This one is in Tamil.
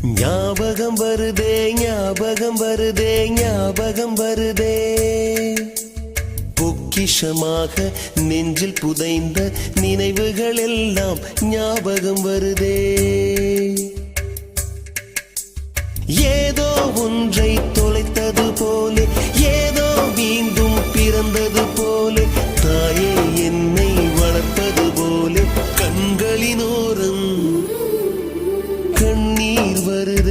ஞாபகம் வருதே ஞாபகம் வருதே ஞாபகம் வருதே பொக்கிஷமாக நெஞ்சில் புதைந்த நினைவுகள் எல்லாம் ஞாபகம் வருதே ஏதோ ஒன்றை தொலைத்தது போலே ஏதோ மீண்டும் பிறந்தது போலே தாயே என்னை வளர்ப்பது போலே கண்களினோரம் கண்ணீர் வருதே